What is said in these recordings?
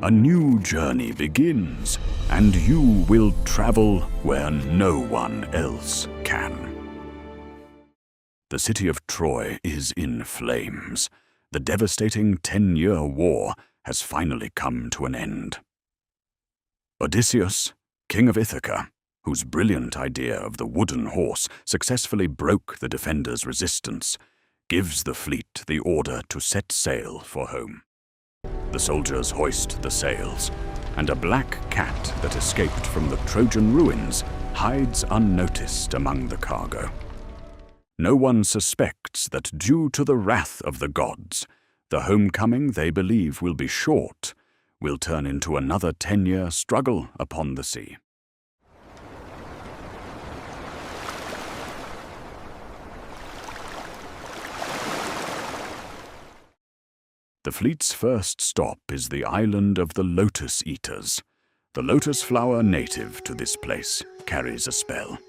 a new journey begins, and you will travel where no one else can. The city of Troy is in flames. The devastating 10-year war has finally come to an end. Odysseus, king of Ithaca, whose brilliant idea of the wooden horse successfully broke the defenders' resistance, gives the fleet the order to set sail for home. The soldiers hoist the sails, and a black cat that escaped from the Trojan ruins hides unnoticed among the cargo. No one suspects that due to the wrath of the gods, the homecoming they believe will be short will turn into another 10-year struggle upon the sea. The fleet's first stop is the island of the Lotus Eaters. The lotus flower native to this place carries a spell.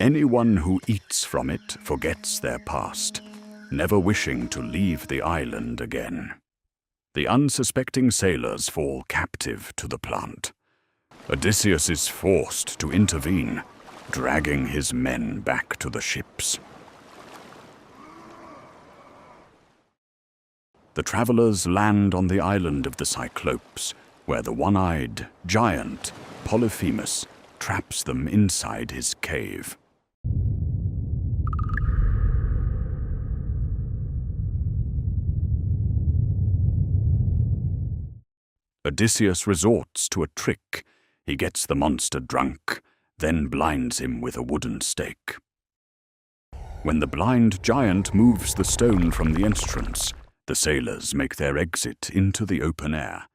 Anyone who eats from it forgets their past, never wishing to leave the island again. The unsuspecting sailors fall captive to the plant. Odysseus is forced to intervene, dragging his men back to the ships. The travelers land on the island of the Cyclopes, where the one-eyed giant, Polyphemus, traps them inside his cave. Odysseus resorts to a trick. He gets the monster drunk, then blinds him with a wooden stake. When the blind giant moves the stone from the entrance, the sailors make their exit into the open air.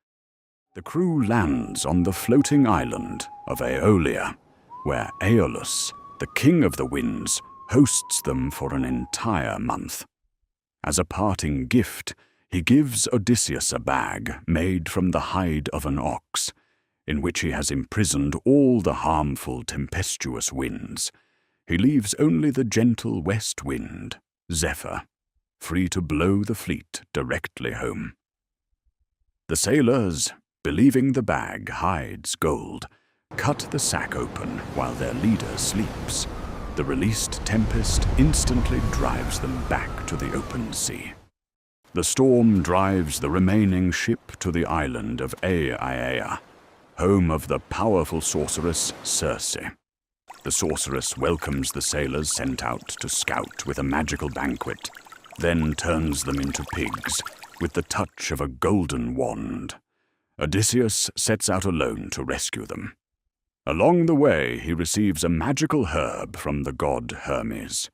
The crew lands on the floating island of Aeolia, where Aeolus, the king of the winds, hosts them for an entire month. As a parting gift, he gives Odysseus a bag made from the hide of an ox, in which he has imprisoned all the harmful tempestuous winds. He leaves only the gentle west wind, Zephyr, free to blow the fleet directly home. The sailors, believing the bag hides gold, cut the sack open while their leader sleeps. The released tempest instantly drives them back to the open sea. The storm drives the remaining ship to the island of Aiaia, home of the powerful sorceress Circe. The sorceress welcomes the sailors sent out to scout with a magical banquet, then turns them into pigs with the touch of a golden wand. Odysseus sets out alone to rescue them. Along the way, he receives a magical herb from the god Hermes,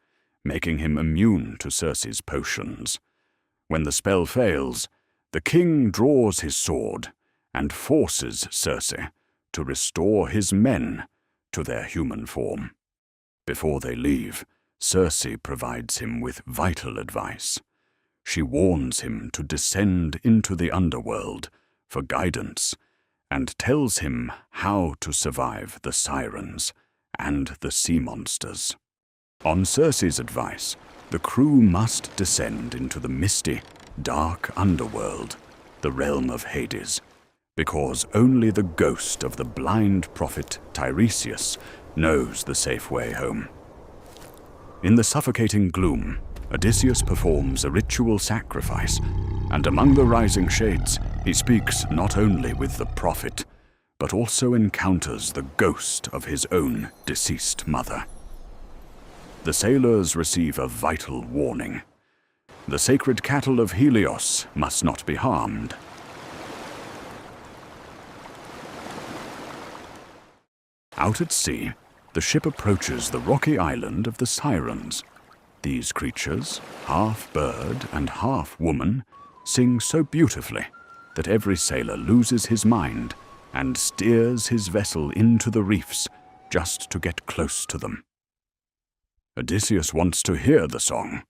making him immune to Circe's potions. When the spell fails, the king draws his sword and forces Circe to restore his men to their human form. Before they leave, Circe provides him with vital advice. She warns him to descend into the underworld for guidance and tells him how to survive the sirens and the sea monsters. On Circe's advice, the crew must descend into the misty, dark underworld, the realm of Hades, because only the ghost of the blind prophet Tiresias knows the safe way home. In the suffocating gloom, Odysseus performs a ritual sacrifice, and among the rising shades, he speaks not only with the prophet, but also encounters the ghost of his own deceased mother. The sailors receive a vital warning. The sacred cattle of Helios must not be harmed. Out at sea, the ship approaches the rocky island of the Sirens. These creatures, half bird and half woman, sing so beautifully that every sailor loses his mind and steers his vessel into the reefs just to get close to them. Odysseus wants to hear the song.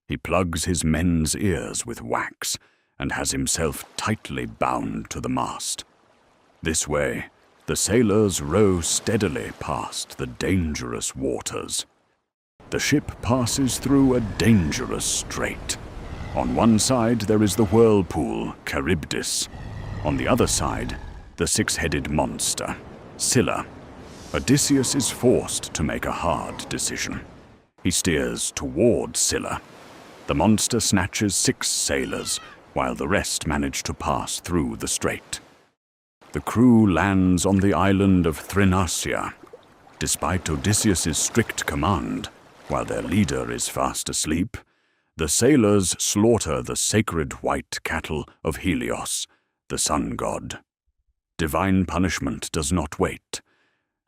He plugs his men's ears with wax and has himself tightly bound to the mast. This way, the sailors row steadily past the dangerous waters. The ship passes through a dangerous strait. On one side there is the whirlpool Charybdis. On the other side, the six-headed monster, Scylla. Odysseus is forced to make a hard decision. He steers toward Scylla. The monster snatches 6 sailors, while the rest manage to pass through the strait. The crew lands on the island of Thrinacia. Despite Odysseus's strict command, while their leader is fast asleep, the sailors slaughter the sacred white cattle of Helios, the sun god. Divine punishment does not wait.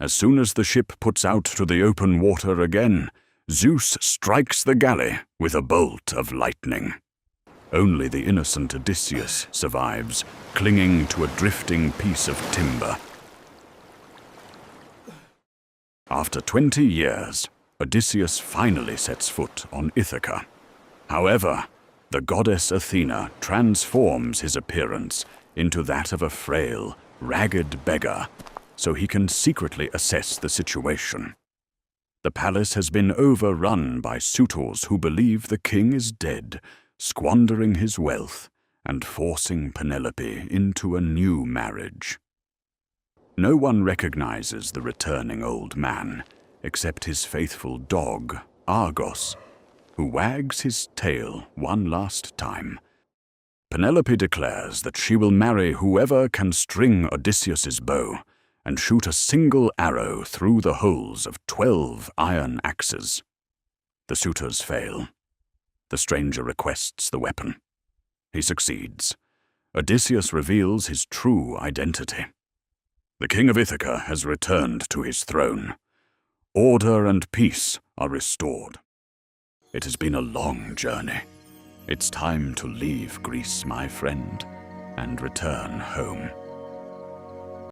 As soon as the ship puts out to the open water again, Zeus strikes the galley with a bolt of lightning. Only the innocent Odysseus survives, clinging to a drifting piece of timber. After 20 years, Odysseus finally sets foot on Ithaca. However, the goddess Athena transforms his appearance into that of a frail, ragged beggar, so he can secretly assess the situation. The palace has been overrun by suitors who believe the king is dead, squandering his wealth and forcing Penelope into a new marriage. No one recognizes the returning old man, except his faithful dog, Argos, who wags his tail one last time. Penelope declares that she will marry whoever can string Odysseus's bow and shoot a single arrow through the holes of 12 iron axes. The suitors fail. The stranger requests the weapon. He succeeds. Odysseus reveals his true identity. The king of Ithaca has returned to his throne. Order and peace are restored. It has been a long journey. It's time to leave Greece, my friend, and return home.